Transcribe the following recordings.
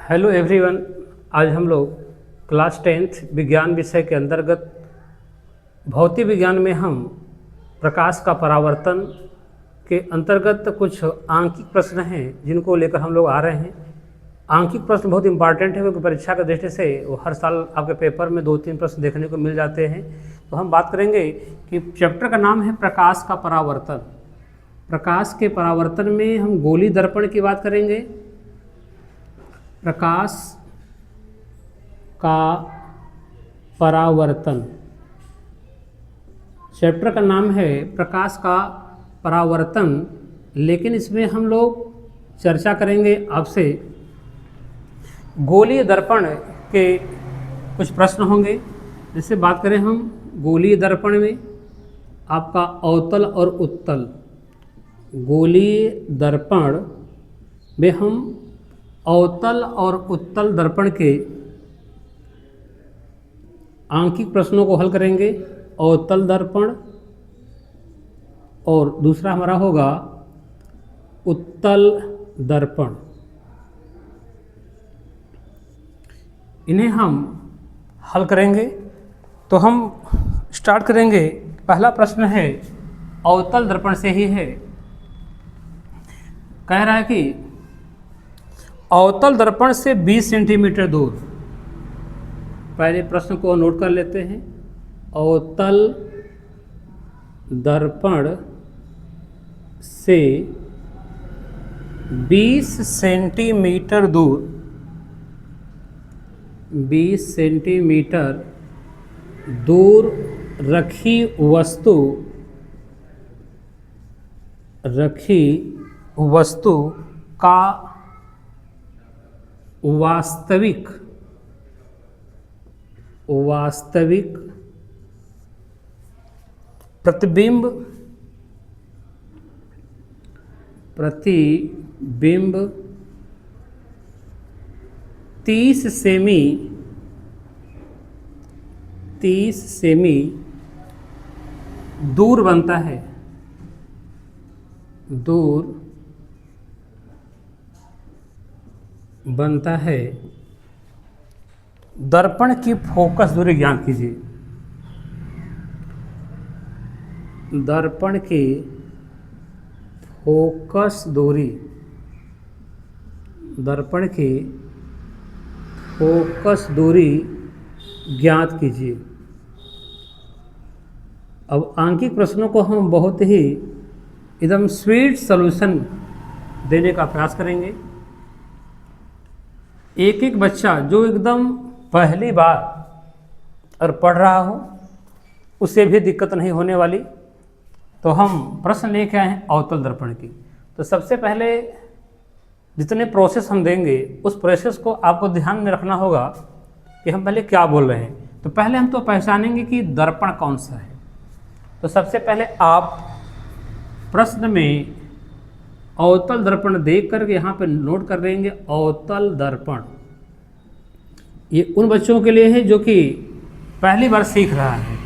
Hello everyone. आज हम लोग क्लास 10th विज्ञान विषय के अंतर्गत भौतिक विज्ञान में हम प्रकाश का परावर्तन के अंतर्गत कुछ आंकिक प्रश्न हैं जिनको लेकर हम लोग आ रहे हैं। आंकिक प्रश्न बहुत इंपॉर्टेंट है क्योंकि परीक्षा की दृष्टि से वो हर साल आपके पेपर में 2-3 प्रश्न देखने को मिल जाते हैं। तो हम बात करेंगे कि चैप्टर का नाम है प्रकाश का परावर्तन। प्रकाश के परावर्तन में हम गोलीय दर्पण की बात करेंगे। प्रकाश का परावर्तन, चैप्टर का नाम है प्रकाश का परावर्तन, लेकिन इसमें हम लोग चर्चा करेंगे आपसे गोलीय दर्पण के कुछ प्रश्न होंगे। जैसे बात करें हम गोलीय दर्पण में आपका अवतल और उत्तल, गोलीय दर्पण में हम अवतल और उत्तल दर्पण के आंकिक प्रश्नों को हल करेंगे। अवतल दर्पण और दूसरा हमारा होगा उत्तल दर्पण। इन्हें हम हल करेंगे। तो हम स्टार्ट करेंगे। पहला प्रश्न है अवतल दर्पण से ही है। कह रहा है कि अवतल दर्पण से 20 सेंटीमीटर दूर, पहले प्रश्न को नोट कर लेते हैं। अवतल दर्पण से 20 सेंटीमीटर दूर, 20 सेंटीमीटर दूर रखी वस्तु का वास्तविक प्रतिबिंब 30 सेमी दूर बनता है। दर्पण की फोकस दूरी ज्ञात कीजिए। दर्पण की फोकस दूरी ज्ञात कीजिए। अब आंकिक प्रश्नों को हम बहुत ही एकदम स्वीट सॉल्यूशन देने का प्रयास करेंगे। एक एक बच्चा जो एकदम पहली बार और पढ़ रहा हो उसे भी दिक्कत नहीं होने वाली। तो हम प्रश्न लेके आए हैं अवतल दर्पण की। तो सबसे पहले जितने प्रोसेस हम देंगे उस प्रोसेस को आपको ध्यान में रखना होगा कि हम पहले क्या बोल रहे हैं। तो पहले हम तो पहचानेंगे कि दर्पण कौन सा है। तो सबसे पहले आप प्रश्न में अवतल दर्पण देख करके यहाँ पे नोट कर लेंगे अवतल दर्पण। ये उन बच्चों के लिए है जो कि पहली बार सीख रहा है।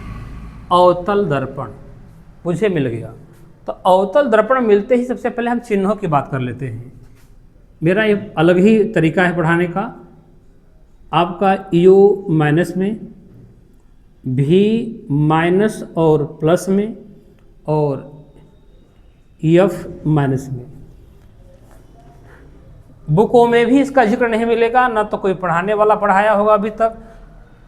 अवतल दर्पण मुझे मिल गया। तो अवतल दर्पण मिलते ही सबसे पहले हम चिन्हों की बात कर लेते हैं। मेरा ये अलग ही तरीका है पढ़ाने का। आपका यू माइनस में, भी माइनस और प्लस में, और एफ माइनस में। बुकों में भी इसका जिक्र नहीं मिलेगा, ना तो कोई पढ़ाने वाला पढ़ाया होगा अभी तक।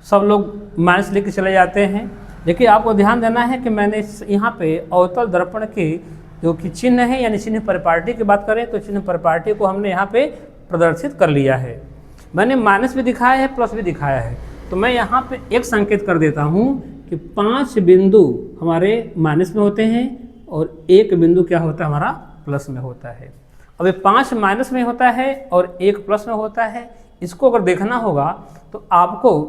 सब लोग माइनस लेके चले जाते हैं। लेकिन आपको ध्यान देना है कि मैंने यहाँ पे अवतल दर्पण के जो कि चिन्ह है, यानी चिन्ह परिपाटी की बात करें तो चिन्ह परिपाटी को हमने यहाँ पे प्रदर्शित कर लिया है। मैंने माइनस भी दिखाया है, प्लस भी दिखाया है। तो मैं यहाँ पे एक संकेत कर देता हूँ कि 5 बिंदु हमारे माइनस में होते हैं और 1 बिंदु क्या होता है हमारा प्लस में होता है। अब ये 5 माइनस में होता है और 1 प्लस में होता है। इसको अगर देखना होगा तो आपको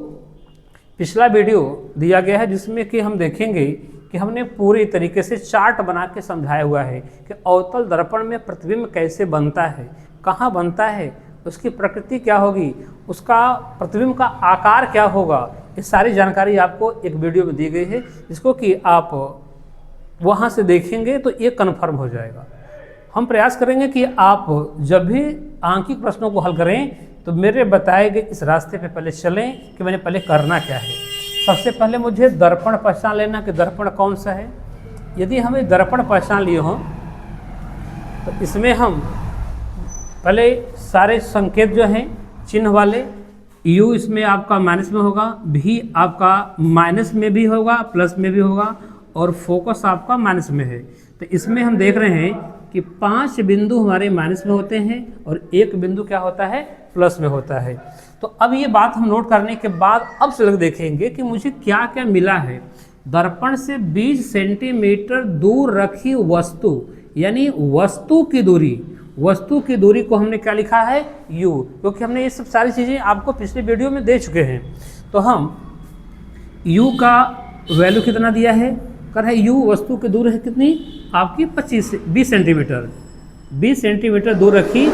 पिछला वीडियो दिया गया है जिसमें कि हम देखेंगे कि हमने पूरी तरीके से चार्ट बना के समझाया हुआ है कि अवतल दर्पण में प्रतिबिंब कैसे बनता है, कहाँ बनता है, उसकी प्रकृति क्या होगी, उसका प्रतिबिंब का आकार क्या होगा। ये सारी जानकारी आपको एक वीडियो में दी गई है जिसको कि आप वहाँ से देखेंगे तो ये कन्फर्म हो जाएगा। हम प्रयास करेंगे कि आप जब भी आंकिक प्रश्नों को हल करें तो मेरे बताए गए इस रास्ते पे पहले चलें कि मैंने पहले करना क्या है। सबसे पहले मुझे दर्पण पहचान लेना कि दर्पण कौन सा है। यदि हमें दर्पण पहचान लिए हों तो इसमें हम पहले सारे संकेत जो हैं चिन्ह वाले, U इसमें आपका माइनस में होगा, V आपका माइनस में भी होगा, प्लस में भी होगा, और फोकस आपका माइनस में है। तो इसमें हम देख रहे हैं कि 5 बिंदु हमारे माइनस में होते हैं और 1 बिंदु क्या होता है, प्लस में होता है। तो अब ये बात हम नोट करने के बाद अब से लोग देखेंगे कि मुझे क्या क्या मिला है। दर्पण से 20 सेंटीमीटर दूर रखी वस्तु, यानी वस्तु की दूरी को हमने क्या लिखा है, U, क्योंकि हमने ये सब सारी चीज़ें आपको पिछले वीडियो में दे चुके हैं। तो हम U का वैल्यू कितना दिया है, कर है U वस्तु की दूरी है कितनी आपकी 20 सेंटीमीटर, 20 सेंटीमीटर दूर रखी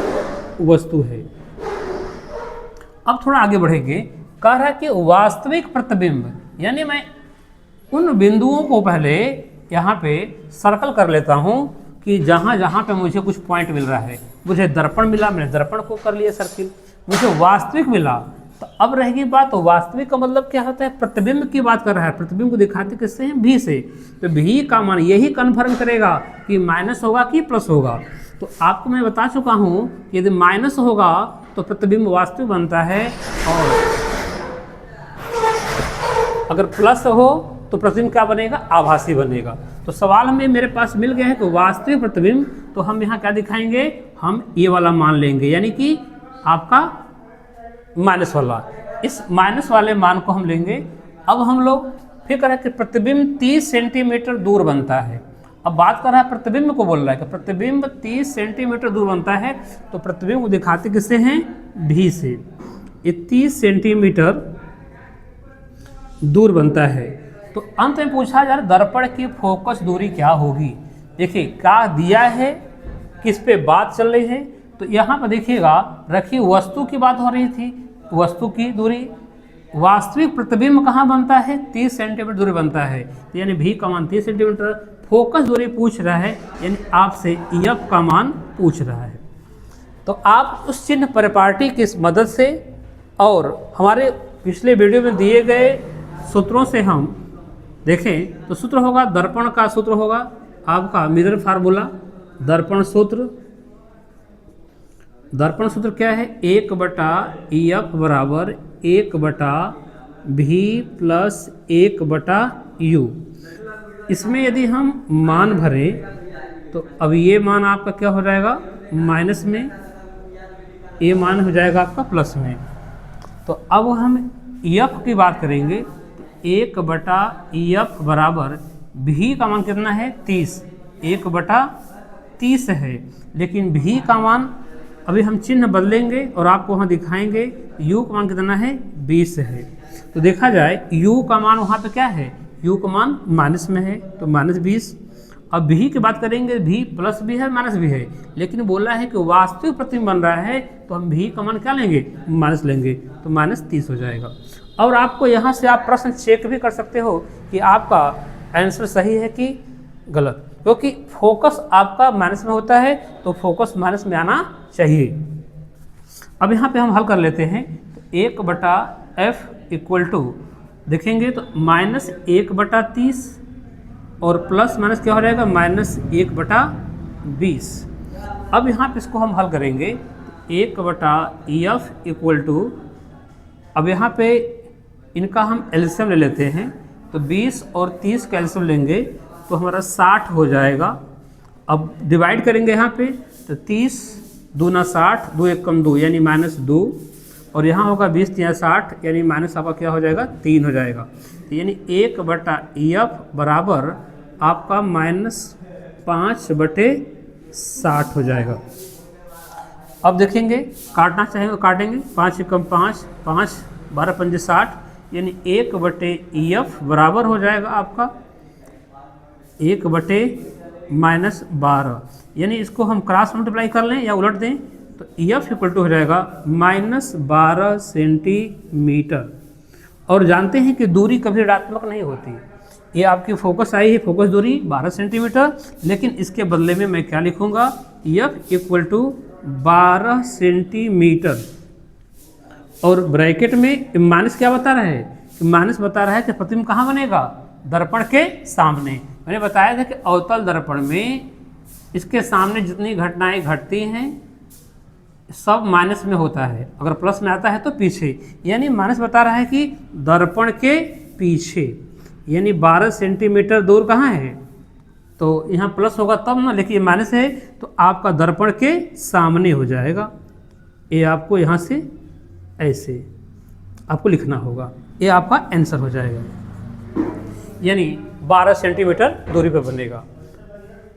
वस्तु है। अब थोड़ा आगे बढ़ेंगे, कह रहा है कि वास्तविक प्रतिबिंब, यानी मैं उन बिंदुओं को पहले यहाँ पे सर्कल कर लेता हूँ कि जहाँ जहाँ पे मुझे कुछ पॉइंट मिल रहा है। मुझे दर्पण मिला, मैंने दर्पण को कर लिया सर्किल। मुझे वास्तविक मिला, तो अब रहेगी बात, तो वास्तविक का मतलब क्या होता है, प्रतिबिंब की बात कर रहा है। प्रतिबिंब को दिखाते किससे हैं, V से। तो V का मान यही कन्फर्म करेगा कि माइनस होगा कि प्लस होगा। तो आपको मैं बता चुका हूँ कि यदि माइनस होगा तो प्रतिबिंब वास्तविक बनता है, और अगर प्लस हो तो प्रतिबिंब क्या बनेगा, आभासी बनेगा। तो सवाल हमें मेरे पास मिल गया है कि वास्तविक प्रतिबिंब, तो हम यहाँ क्या दिखाएंगे, हम ये वाला मान लेंगे, यानी कि आपका माइनस वाला। इस माइनस वाले मान को हम लेंगे। अब हम लोग फिर करें कि प्रतिबिंब 30 सेंटीमीटर दूर बनता है। अब बात कर रहा है प्रतिबिंब को, बोल रहा है कि प्रतिबिंब 30 सेंटीमीटर दूर बनता है। तो प्रतिबिंब को दिखाते किससे हैं, V से। ये 30 सेंटीमीटर दूर बनता है। तो अंत में पूछा जा रहा है दर्पण की फोकस दूरी क्या होगी। देखिए क्या दिया है, किस पे बात चल रही है। तो यहाँ पर देखिएगा, रखी वस्तु की बात हो रही थी, वस्तु की दूरी। वास्तविक प्रतिबिंब कहाँ बनता है, 30 सेंटीमीटर दूरी बनता है। तो यानी V का मान 30 सेंटीमीटर, फोकस दूरी पूछ रहा है, यानी आपसे F का मान पूछ रहा है। तो आप उस चिन्ह परिपाटी की मदद से और हमारे पिछले वीडियो में दिए गए सूत्रों से हम देखें तो सूत्र होगा, दर्पण का सूत्र होगा आपका मिरर फार्मूला। दर्पण सूत्र क्या है, 1/EF बराबर 1/V प्लस 1/U। इसमें यदि हम मान भरें तो अब ये मान आपका क्या हो जाएगा, माइनस में, ये मान हो जाएगा आपका प्लस में। तो अब हम F की बात करेंगे, 1/EF बराबर V का मान कितना है, 30, 1/30 है। लेकिन V का मान अभी हम चिन्ह बदलेंगे और आपको वहाँ दिखाएंगे। U का मान कितना है, 20 है। तो देखा जाए U का मान वहाँ पे क्या है, U का मान माइनस में है, तो -20। अब V की बात करेंगे, V प्लस भी है माइनस भी है, लेकिन बोला है कि वास्तविक प्रतिबिंब बन रहा है, तो हम V का मान क्या लेंगे, माइनस लेंगे, तो -30 हो जाएगा। और आपको यहाँ से आप प्रश्न चेक भी कर सकते हो कि आपका आंसर सही है कि गलत, क्योंकि फोकस आपका माइनस में होता है, तो फोकस माइनस में आना चाहिए। अब यहाँ पे हम हल कर लेते हैं। तो 1/F इक्वल टू देखेंगे तो -1/30 और प्लस माइनस क्या हो जाएगा, -1/20। अब यहाँ पे इसको हम हल करेंगे, 1/EF इक्वल टू, अब यहाँ पे इनका हम एलसीएम ले लेते हैं। तो 20 और 30 का एलसीएम लेंगे तो हमारा 60 हो जाएगा। अब डिवाइड करेंगे यहाँ पे, तो 30 दूना 60, 2 1 कम 2 यानी -2, और यहाँ होगा 20 3 60 यानी माइनस आपका क्या हो जाएगा, 3 हो जाएगा। तो यानी 1/EF बराबर आपका -5/60 हो जाएगा। अब देखेंगे काटना चाहेंगे तो काटेंगे, 5 कम 5, 5 12 5 60 यानी 1/EF बराबर हो जाएगा आपका 1/-12, यानी इसको हम क्रॉस मल्टीप्लाई कर लें या उलट दें तो EF इक्वल टू हो जाएगा -12 सेंटीमीटर। और जानते हैं कि दूरी कभी ऋणात्मक नहीं होती। ये आपकी फोकस आई है, फोकस दूरी 12 सेंटीमीटर, लेकिन इसके बदले में मैं क्या लिखूंगा, F इक्वल टू 12 सेंटीमीटर। और ब्रैकेट में माइनस क्या बता रहा है, माइनस बता रहा है कि प्रतिबिंब कहाँ बनेगा, दर्पण के सामने। मैंने बताया था कि अवतल दर्पण में इसके सामने जितनी घटनाएं घटती हैं सब माइनस में होता है, अगर प्लस में आता है तो पीछे, यानी माइनस बता रहा है कि दर्पण के पीछे, यानी 12 सेंटीमीटर दूर कहाँ है, तो यहाँ प्लस होगा तब ना, लेकिन ये माइनस है तो आपका दर्पण के सामने हो जाएगा। ये आपको यहाँ से ऐसे आपको लिखना होगा, ये आपका आंसर हो जाएगा, यानी 12 सेंटीमीटर दूरी पर बनेगा।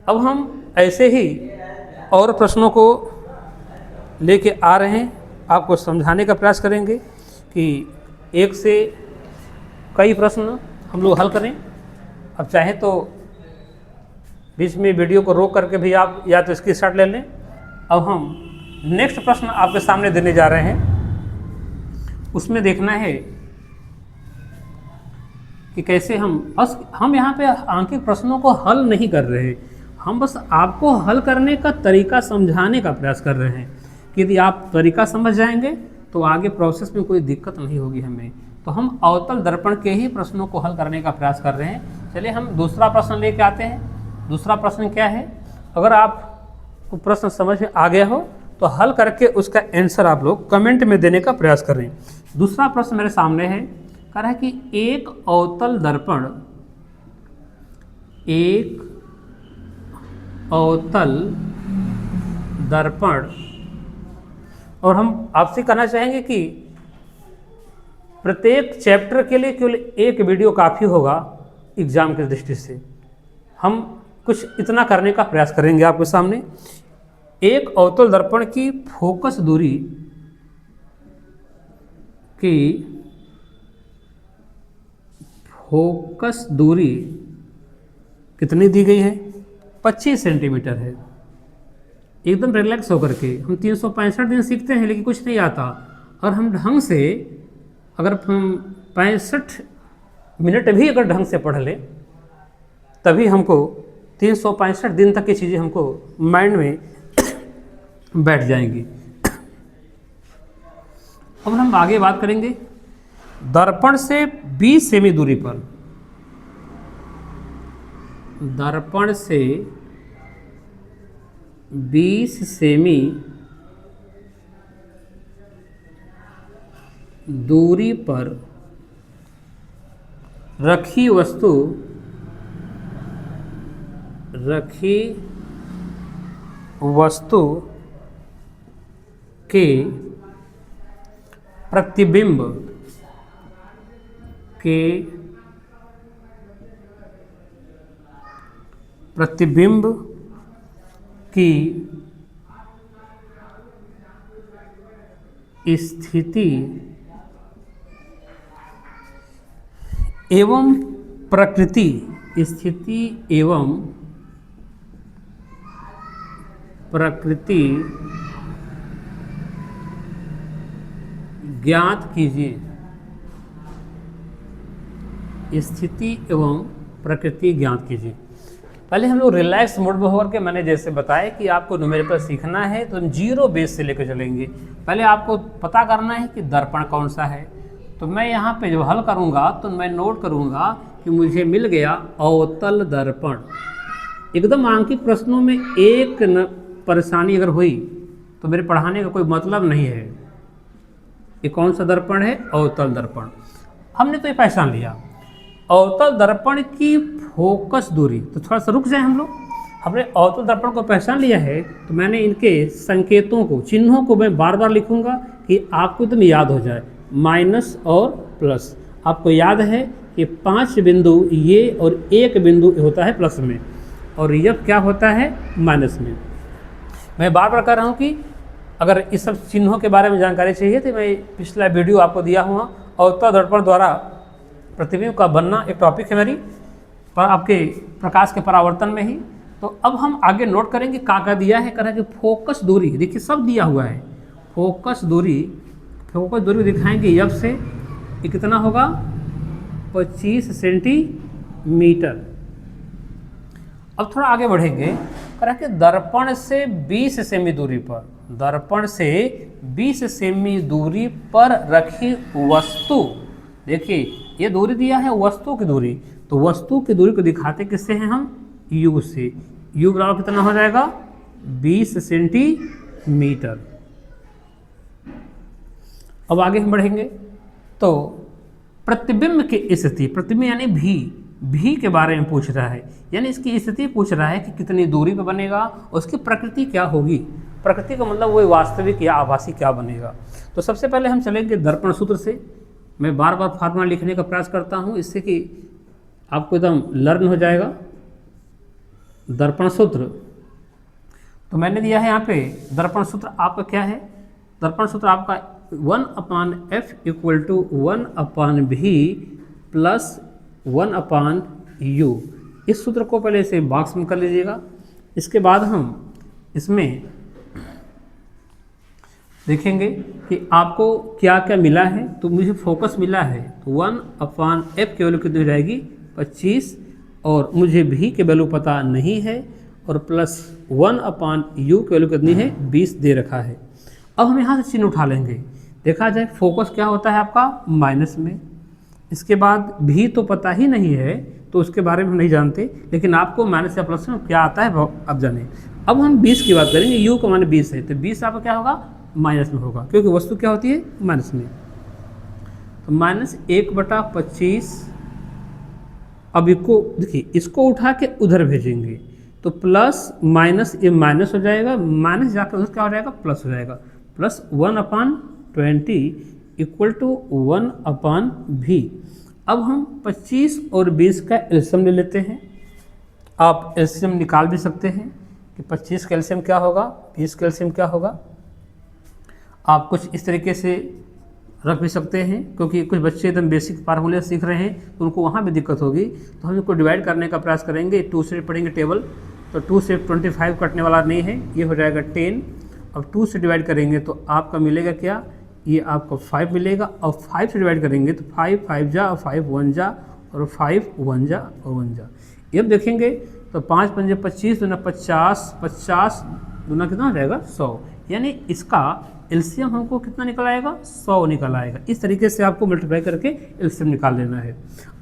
अब हम ऐसे ही और प्रश्नों को लेके आ रहे हैं, आपको समझाने का प्रयास करेंगे कि एक से कई प्रश्न हम लोग हल करें। अब चाहे तो बीच में वीडियो को रोक करके भी आप या तो स्क्रीनशॉट ले लें। अब हम नेक्स्ट प्रश्न आपके सामने देने जा रहे हैं, उसमें देखना है कि कैसे हम यहाँ पे आंकिक प्रश्नों को हल नहीं कर रहे हैं, हम बस आपको हल करने का तरीका समझाने का प्रयास कर रहे हैं कि यदि आप तरीका समझ जाएंगे तो आगे प्रोसेस में कोई दिक्कत नहीं होगी हमें। तो हम अवतल दर्पण के ही प्रश्नों को हल करने का प्रयास कर रहे हैं। चलिए हम दूसरा प्रश्न लेके आते हैं। दूसरा प्रश्न क्या है, अगर आपको प्रश्न समझ में आ गया हो तो हल करके उसका आंसर आप लोग कमेंट में देने का प्रयास करें। दूसरा प्रश्न मेरे सामने है, कह रहा है कि एक अवतल दर्पण और हम आपसे कहना चाहेंगे कि प्रत्येक चैप्टर के लिए केवल एक वीडियो काफ़ी होगा एग्जाम की दृष्टि से। हम कुछ इतना करने का प्रयास करेंगे आपके सामने। एक अवतल दर्पण की फोकस दूरी कितनी दी गई है, 25 सेंटीमीटर है। एकदम रिलैक्स होकर के, हम 365 दिन सीखते हैं लेकिन कुछ नहीं आता, और हम ढंग से अगर हम 65 मिनट भी अगर ढंग से पढ़ लें तभी हमको 365 दिन तक की चीज़ें हमको माइंड में बैठ जाएंगी। अब हम आगे बात करेंगे दर्पण से 20 सेमी दूरी पर, दर्पण से 20 सेमी दूरी पर रखी वस्तु के प्रतिबिंब की स्थिति एवं प्रकृति ज्ञात कीजिए। स्थिति एवं प्रकृति ज्ञात कीजिए। पहले हम लोग रिलैक्स मोड में होकर के, मैंने जैसे बताया कि आपको न्यूमेरिकल सीखना है तो हम जीरो बेस से लेकर चलेंगे। पहले आपको पता करना है कि दर्पण कौन सा है। तो मैं यहाँ पे जब हल करूँगा तो मैं नोट करूँगा कि मुझे मिल गया अवतल दर्पण। एकदम आंकिक प्रश्नों में एक परेशानी अगर हुई तो मेरे पढ़ाने का कोई मतलब नहीं है। ये कौन सा दर्पण है, अवतल दर्पण। हमने तो ये पहचान लिया। अवतल दर्पण की फोकस दूरी, तो थोड़ा सा रुक जाए हम लोग। हमने अवतल दर्पण को पहचान लिया है तो मैंने इनके संकेतों को, चिन्हों को मैं बार बार लिखूंगा कि आपको एकदम याद हो जाए। माइनस और प्लस, आपको याद है कि 5 बिंदु ये और 1 बिंदु होता है प्लस में, और यह क्या होता है माइनस में। मैं बार बार कह रहा हूँ कि अगर इस सब चिन्हों के बारे में जानकारी चाहिए तो मैं पिछला वीडियो आपको दिया हुआ अवतल दर्पण द्वारा प्रतिबिंब का बनना एक टॉपिक है मेरी पर आपके प्रकाश के परावर्तन में ही। तो अब हम आगे नोट करेंगे क्या दिया है, कह रहा है कि फोकस दूरी, देखिए सब दिया हुआ है। फोकस दूरी दिखाएंगे अब से, ये कितना होगा 25 सेंटीमीटर। अब थोड़ा आगे बढ़ेंगे, कह कह रहा है कि दर्पण से 20 सेमी दूरी पर, दर्पण से 20 सेमी दूरी पर रखी वस्तु, देखिए ये दूरी दिया है वस्तु की दूरी, तो वस्तु की दूरी को दिखाते किससे हैं हम, u से। u बराबर कितना हो जाएगा 20 सेंटीमीटर। अब आगे हम बढ़ेंगे तो प्रतिबिंब की स्थिति, प्रतिबिंब यानी भी के बारे में पूछ रहा है, यानी इसकी स्थिति पूछ रहा है कि कितनी दूरी पर बनेगा, उसकी प्रकृति क्या होगी। प्रकृति का मतलब वही वास्तविक या आभासी क्या बनेगा। तो सबसे पहले हम चलेंगे दर्पण सूत्र से। मैं बार बार फार्मूला लिखने का प्रयास करता हूँ इससे कि आपको एकदम लर्न हो जाएगा। दर्पण सूत्र तो मैंने दिया है यहाँ पे, दर्पण सूत्र आपका क्या है, दर्पण सूत्र आपका 1/f = 1/v प्लस 1/u। इस सूत्र को पहले इसे बॉक्स में कर लीजिएगा। इसके बाद हम इसमें देखेंगे कि आपको क्या क्या मिला है। तो मुझे फोकस मिला है तो 1/f की वैल्यू कितनी हो जाएगी 25, और मुझे v की वैल्यू पता नहीं है, और प्लस 1/u की वैल्यू कितनी है 20 दे रखा है। अब हम यहाँ से चिन्ह उठा लेंगे। देखा जाए फोकस क्या होता है आपका माइनस में, इसके बाद भी तो पता ही नहीं है तो उसके बारे में हम नहीं जानते, लेकिन आपको माइनस या प्लस में क्या आता है अब जाने। अब हम 20 की बात करेंगे, u का मान 20 है तो 20 आपका क्या होगा माइनस में होगा, क्योंकि वस्तु क्या होती है माइनस में। तो -1/25। अब इसको देखिए, इसको उठा के उधर भेजेंगे तो प्लस माइनस, ये माइनस हो जाएगा, माइनस जाकर उधर क्या हो जाएगा प्लस हो जाएगा, प्लस 1/20 = 1/v। अब हम 25 और 20 का एलसीएम ले लेते हैं। आप एलसीएम निकाल भी सकते हैं कि 25 का एलसीएम क्या होगा, 20 का एलसीएम क्या होगा। आप कुछ इस तरीके से रख भी सकते हैं, क्योंकि कुछ बच्चे एकदम बेसिक फार्मूले सीख रहे हैं तो उनको वहाँ भी दिक्कत होगी। तो हम इसको डिवाइड करने का प्रयास करेंगे। 2 से पढ़ेंगे टेबल, तो 2 से 25 कटने वाला नहीं है, ये हो जाएगा 10। अब 2 से डिवाइड करेंगे तो आपका मिलेगा क्या, ये आपको 5 मिलेगा, और 5 से डिवाइड करेंगे तो 5 5 जा, और 5 1 जा, और 5 1 जा और 1 जा। ये अब देखेंगे तो 5 5 25 दूना 50, 50 दूना कितना हो जाएगा 100, यानी इसका एलसीएम हमको कितना निकल आएगा 100 निकल आएगा। इस तरीके से आपको मल्टीप्लाई करके एलसीएम निकाल लेना है।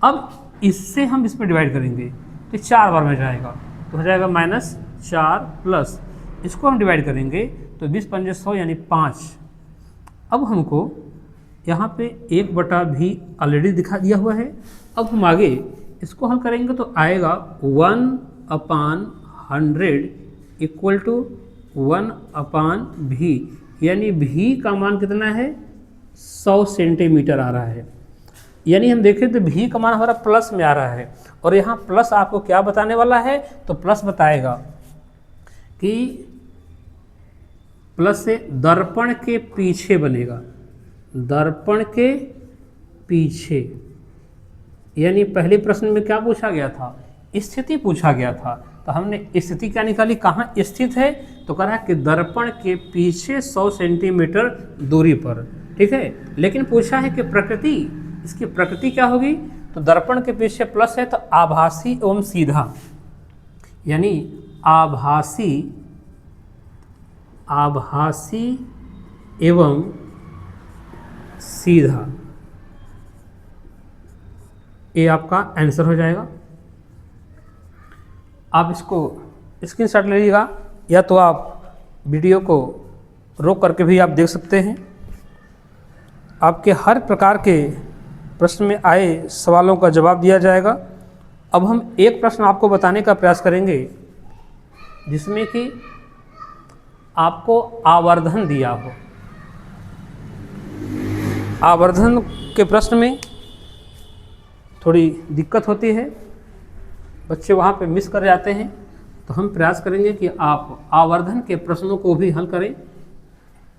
अब इससे हम इसमें डिवाइड करेंगे तो 4 बार में जाएगा, तो हो जाएगा -4 प्लस इसको हम डिवाइड करेंगे तो 20 5 100 यानी 5। अब हमको यहाँ पे 1/v ऑलरेडी दिखा दिया हुआ है। अब हम आगे इसको हल करेंगे तो आएगा 1/100 = 1/v, यानी v का मान कितना है 100 सेंटीमीटर आ रहा है। यानी हम देखें तो v का मान हमारा प्लस में आ रहा है, और यहाँ प्लस आपको क्या बताने वाला है, तो प्लस बताएगा कि प्लस से दर्पण के पीछे बनेगा, दर्पण के पीछे। यानी पहले प्रश्न में क्या पूछा गया था, स्थिति पूछा गया था, तो हमने स्थिति क्या निकाली, कहाँ स्थित है, तो कह रहा है कि दर्पण के पीछे 100 सेंटीमीटर दूरी पर। ठीक है, लेकिन पूछा है कि प्रकृति, इसकी प्रकृति क्या होगी, तो दर्पण के पीछे प्लस है तो आभासी एवं सीधा, यानी आभासी एवं सीधा, ये आपका आंसर हो जाएगा। आप इसको स्क्रीनशॉट ले लीजिएगा, या तो आप वीडियो को रोक करके भी आप देख सकते हैं। आपके हर प्रकार के प्रश्न में आए सवालों का जवाब दिया जाएगा। अब हम एक प्रश्न आपको बताने का प्रयास करेंगे जिसमें कि आपको आवर्धन दिया हो। आवर्धन के प्रश्न में थोड़ी दिक्कत होती है, बच्चे वहाँ पे मिस कर जाते हैं, तो हम प्रयास करेंगे कि आप आवर्धन के प्रश्नों को भी हल करें।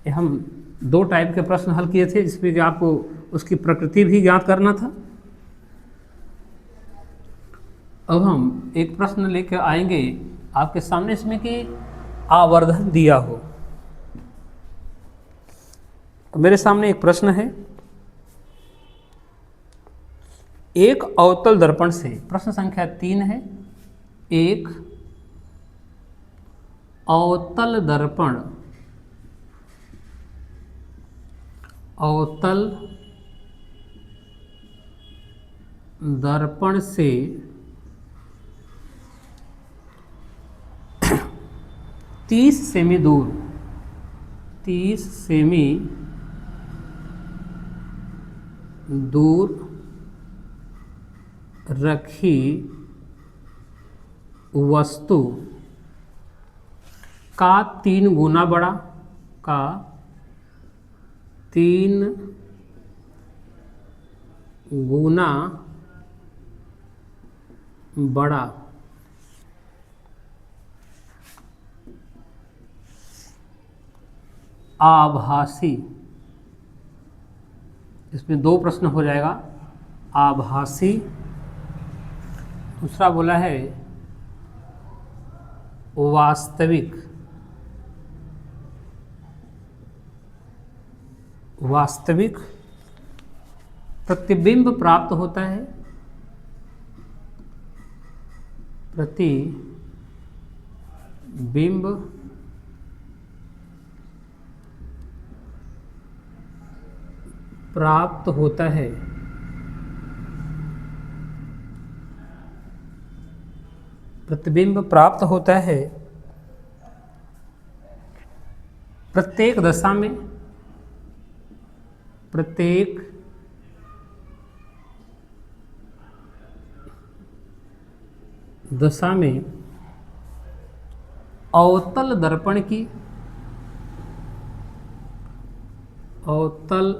हम 2 टाइप के प्रश्न हल किए थे जिसमें कि आपको उसकी प्रकृति भी ज्ञात करना था। अब हम एक प्रश्न लेकर आएंगे आपके सामने, इसमें कि आवर्धन दिया हो। तो मेरे सामने एक प्रश्न है, एक अवतल दर्पण से, प्रश्न संख्या 3 है, एक अवतल दर्पण, अवतल दर्पण से 30 सेमी दूर, 30 सेमी दूर रखी वस्तु का 3 गुना बड़ा, का 3 गुना बड़ा आभासी, इसमें 2 प्रश्न हो जाएगा, आभासी, दूसरा बोला है वास्तविक, वास्तविक प्रतिबिंब प्राप्त होता है, प्रतिबिंब प्राप्त होता है, प्रतिबिंब प्राप्त होता है प्रत्येक दशा में, प्रत्येक दशा में अवतल दर्पण की, अवतल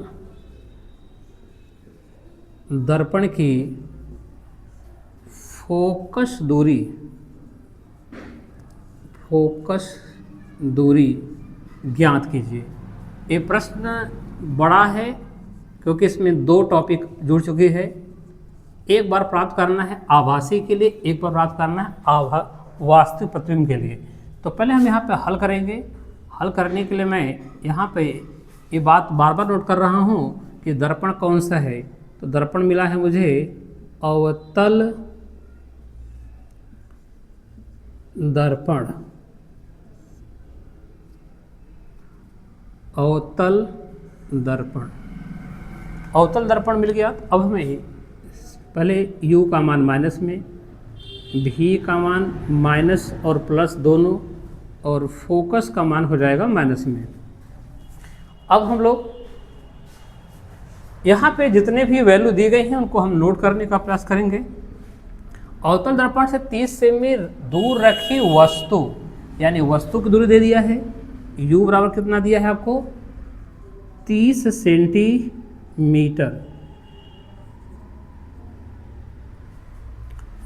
दर्पण की फोकस दूरी, फोकस दूरी ज्ञात कीजिए। ये प्रश्न बड़ा है क्योंकि इसमें 2 टॉपिक जुड़ चुके हैं। एक बार प्राप्त करना है आभासी के लिए, एक बार प्राप्त करना है वास्तविक प्रतिबिंब के लिए। तो पहले हम यहाँ पे हल करेंगे। हल करने के लिए मैं यहाँ पे ये बात बार बार नोट कर रहा हूँ कि दर्पण कौन सा है। तो दर्पण मिला है मुझे अवतल दर्पण, अवतल दर्पण, अवतल दर्पण मिल गया। अब हमें पहले u का मान माइनस में, v का मान माइनस और प्लस दोनों, और फोकस का मान हो जाएगा माइनस में। अब हम लोग यहाँ पे जितने भी वैल्यू दी गई हैं उनको हम नोट करने का प्रयास करेंगे। अवतल दर्पण से 30 सेमी दूर रखी वस्तु, यानी वस्तु की दूरी दे दिया है। u बराबर कितना दिया है आपको 30 सेंटीमीटर।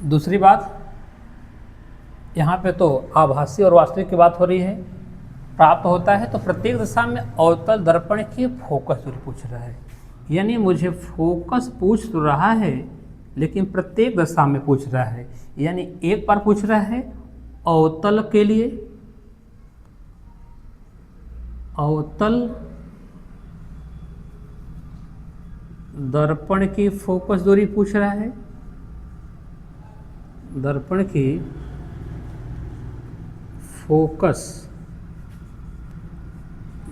दूसरी बात, यहाँ पे तो आभासी और वास्तविक की बात हो रही है। प्राप्त होता है तो प्रत्येक दिशा में अवतल दर्पण की फोकस दूरी पूछ रहा है, यानी मुझे फोकस पूछ तो रहा है लेकिन प्रत्येक दशा में पूछ रहा है। यानी एक बार पूछ रहा है अवतल के लिए, अवतल दर्पण की फोकस दूरी पूछ रहा है, दर्पण की फोकस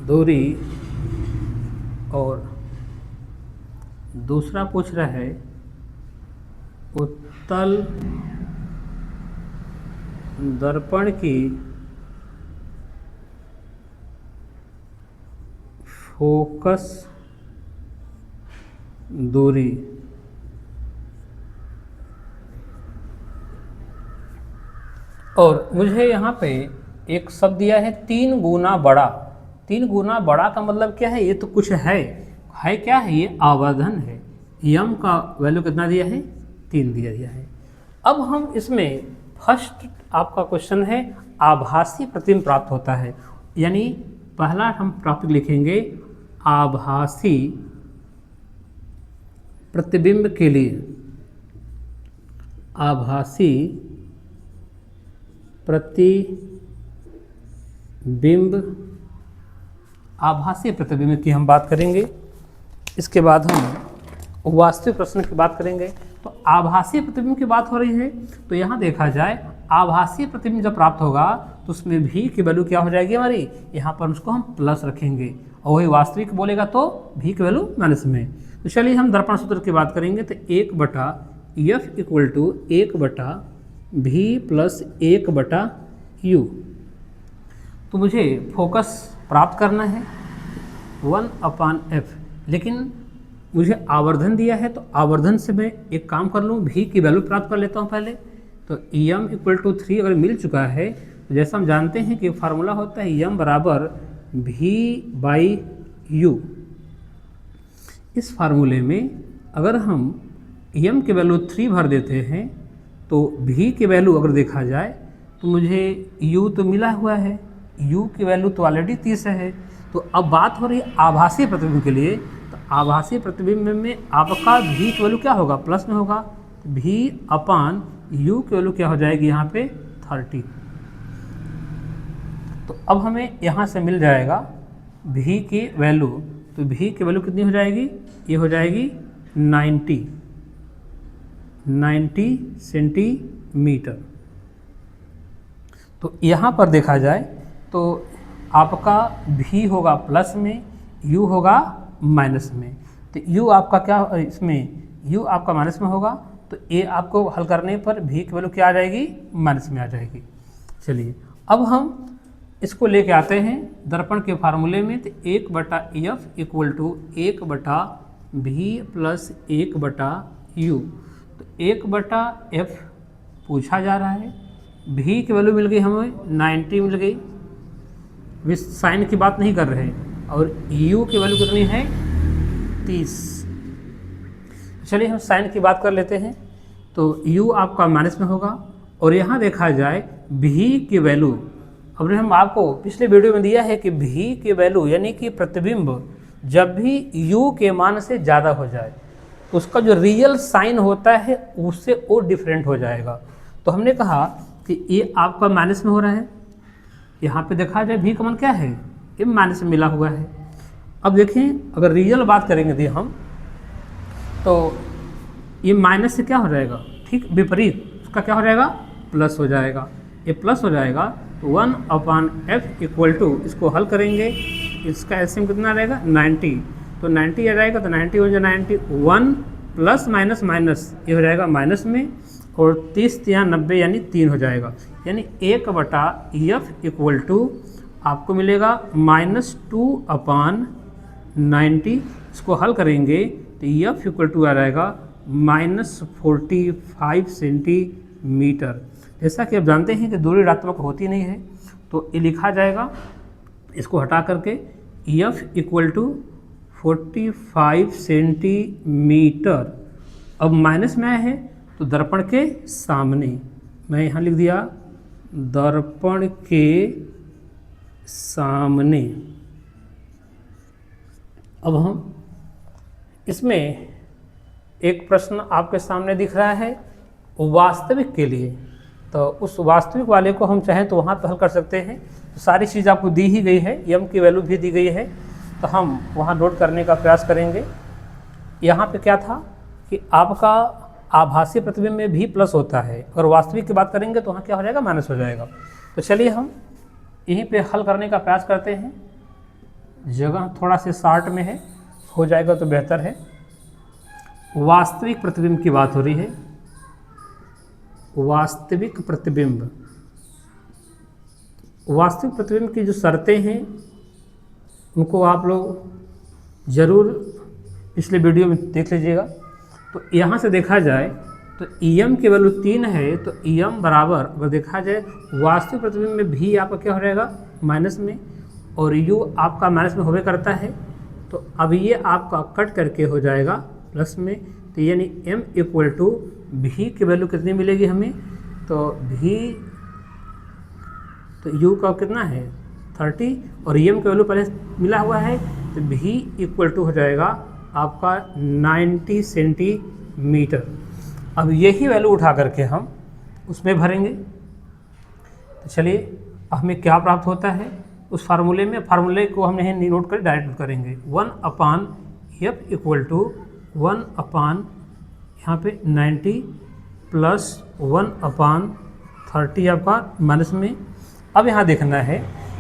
दूरी, और दूसरा पूछ रहा है उत्तल दर्पण की फोकस दूरी। और मुझे यहाँ पे एक शब्द दिया है 3 गुना बड़ा। 3 गुना बड़ा का मतलब क्या है? ये तो कुछ है क्या है? ये आवर्धन है। यम का वैल्यू कितना दिया है? 3 दिया है। अब हम इसमें फर्स्ट आपका क्वेश्चन है आभासी प्रतिबिंब प्राप्त होता है, यानी पहला हम टॉपिक लिखेंगे आभासी प्रतिबिंब के लिए। आभासी प्रतिबिंब, आभासी प्रतिबिंब की हम बात करेंगे। इसके बाद हम वास्तविक प्रश्न की बात करेंगे। तो आभासी प्रतिबिंब की बात हो रही है तो यहाँ देखा जाए आभासी प्रतिबिंब जब प्राप्त होगा तो उसमें भी की वैल्यू क्या हो जाएगी हमारी, यहाँ पर उसको हम प्लस रखेंगे, और वही वास्तविक बोलेगा तो भी की वैल्यू माइनस में। तो चलिए हम दर्पण सूत्र की बात करेंगे, तो 1/f equal to 1/v plus 1/u। तो मुझे फोकस प्राप्त करना है 1/f, लेकिन मुझे आवर्धन दिया है, तो आवर्धन से मैं एक काम कर लूँ, भी की वैल्यू प्राप्त कर लेता हूँ पहले। तो m इक्वल टू 3 अगर मिल चुका है, तो जैसा हम जानते हैं कि फार्मूला होता है m बराबर v/u। इस फार्मूले में अगर हम m की वैल्यू 3 भर देते हैं, तो v की वैल्यू अगर देखा जाए तो मुझे u तो मिला हुआ है, u की वैल्यू तो ऑलरेडी 30 है। तो अब बात हो रही है आभासी प्रतिबिंब के लिए, तो आभासी प्रतिबिंब में आपका v की वैल्यू क्या होगा, प्लस में होगा, v/u की वैल्यू क्या हो जाएगी यहाँ पे 30। तो अब हमें यहाँ से मिल जाएगा v की वैल्यू, तो v की वैल्यू कितनी हो जाएगी, ये हो जाएगी 90 सेंटीमीटर। तो यहाँ पर देखा जाए तो आपका v होगा प्लस में, u होगा माइनस में। तो u आपका क्या, इसमें u आपका माइनस में होगा, तो a आपको हल करने पर v की वैल्यू क्या आ जाएगी, माइनस में आ जाएगी। चलिए अब हम इसको लेके आते हैं दर्पण के फार्मूले में, तो 1/f equal to 1/v plus 1/u। तो 1/f पूछा जा रहा है, v की वैल्यू मिल गई हमें 90 मिल गई, विथ साइन की बात नहीं कर रहे हैं, और u की वैल्यू कितनी है 30। चलिए हम साइन की बात कर लेते हैं, तो u आपका माइनस में होगा, और यहाँ देखा जाए v की वैल्यू, अब हम आपको पिछले वीडियो में दिया है कि v की वैल्यू यानी कि प्रतिबिंब जब भी u के मान से ज़्यादा हो जाए तो उसका जो रियल साइन होता है उससे वो डिफरेंट हो जाएगा। तो हमने कहा कि ये आपका माइनस में हो रहा है, यहाँ पे देखा जाए v का मान क्या है, ये माइनस में मिला हुआ है। अब देखें अगर रियल बात करेंगे यदि हम, तो ये माइनस से क्या हो जाएगा, ठीक विपरीत, उसका क्या हो जाएगा, प्लस हो जाएगा। ये प्लस हो जाएगा तो 1/f इक्वल टू, इसको हल करेंगे, इसका एलसीएम कितना रहेगा 90, तो 90 आ जाएगा, तो 90 हो जाए 90, 1 प्लस माइनस माइनस, ये हो जाएगा माइनस में, और 30 यहाँ 90 यानी 3 हो जाएगा, यानी 1/f इक्वल टू आपको मिलेगा -2/90। इसको हल करेंगे तो f इक्वल टू आ जाएगा -45 सेंटीमीटर। जैसा कि आप जानते हैं कि दूरी ऋणात्मक होती नहीं है, तो ये लिखा जाएगा, इसको हटा करके f इक्वल टू 45 सेंटीमीटर। अब माइनस में आया है तो दर्पण के सामने, मैं यहाँ लिख दिया दर्पण के सामने। अब हम इसमें एक प्रश्न आपके सामने दिख रहा है वास्तविक के लिए, तो उस वास्तविक वाले को हम चाहें तो वहाँ पर हल कर सकते हैं। तो सारी चीज़ आपको दी ही गई है, m की वैल्यू भी दी गई है, तो हम वहाँ नोट करने का प्रयास करेंगे। यहाँ पे क्या था कि आपका आभासी प्रतिबिंब में भी प्लस होता है, अगर वास्तविक की बात करेंगे तो वहाँ क्या हो जाएगा, माइनस हो जाएगा। तो चलिए हम यहीं पे हल करने का प्रयास करते हैं, जगह थोड़ा सा शार्ट में है, हो जाएगा तो बेहतर है। वास्तविक प्रतिबिंब की बात हो रही है, वास्तविक प्रतिबिंब, वास्तविक प्रतिबिंब की जो शर्तें हैं उनको आप लोग ज़रूर पिछले वीडियो में देख लीजिएगा। तो यहाँ से देखा जाए तो em की वैल्यू 3 है, तो em बराबर अगर देखा जाए वास्तविक प्रतिबिंब में भी आपका क्या हो जाएगा, माइनस में, और u आपका माइनस में होवे करता है, तो अब ये आपका कट करके हो जाएगा प्लस में। तो यानी m इक्वल टू v की वैल्यू कितनी मिलेगी हमें, तो v, तो u का कितना है 30, और m की वैल्यू पहले मिला हुआ है, तो v इक्वल टू हो जाएगा आपका 90 सेंटीमीटर। अब यही वैल्यू उठा करके हम उसमें भरेंगे। तो चलिए हमें क्या प्राप्त होता है उस फार्मूले में, फार्मूले को हम नहीं नोट कर डायरेक्ट नोट करेंगे। 1/f इक्वल टू 1/, यहाँ पे 90 प्लस 1/, 30 आपका माइनस में। अब यहाँ देखना है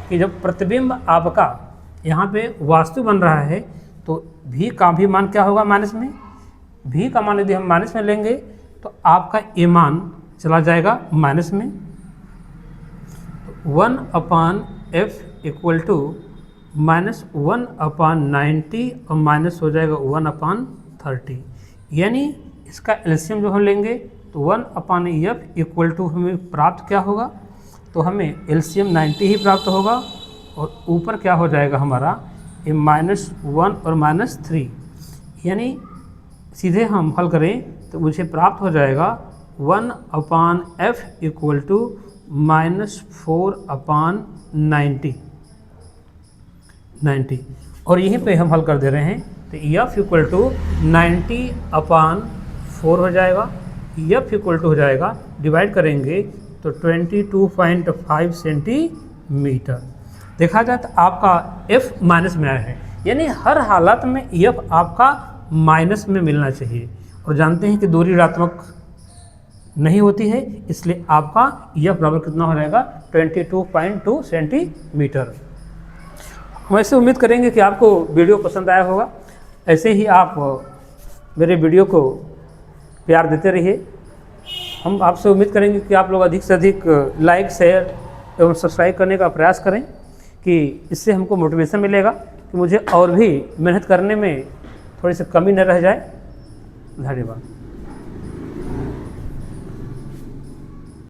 कि जब प्रतिबिंब आपका यहाँ पे वास्तु बन रहा है तो भी का भी मान क्या होगा माइनस में। भी का मान यदि हम माइनस में लेंगे तो आपका ये मान चला जाएगा माइनस में। 1/f इक्वल टू -1/90 और माइनस हो जाएगा 1/30। यानी इसका एलसीएम जो हम लेंगे तो 1/f इक्वल टू हमें प्राप्त क्या होगा, तो हमें एलसीएम 90 ही प्राप्त होगा और ऊपर क्या हो जाएगा हमारा ये -1 और -3। यानी सीधे हम हल करें तो मुझे प्राप्त हो जाएगा 1/f इक्वल टू -4/90 और यहीं पे हम हल कर दे रहे हैं तो f इक्वल टू 90/4 हो जाएगा। f इक्वल टू हो जाएगा डिवाइड करेंगे तो 22.5 सेंटीमीटर। देखा जाए तो आपका f माइनस में आया है, यानी हर हालत में f आपका माइनस में मिलना चाहिए। और जानते हैं कि दूरी ऋणात्मक नहीं होती है, इसलिए आपका f बराबर कितना हो जाएगा 22.2 सेंटीमीटर। हम ऐसे उम्मीद करेंगे कि आपको वीडियो पसंद आया होगा। ऐसे ही आप मेरे वीडियो को प्यार देते रहिए। हम आपसे उम्मीद करेंगे कि आप लोग अधिक से अधिक लाइक, शेयर एवं सब्सक्राइब करने का प्रयास करें कि इससे हमको मोटिवेशन मिलेगा कि मुझे और भी मेहनत करने में थोड़ी सी कमी न रह जाए। धन्यवाद।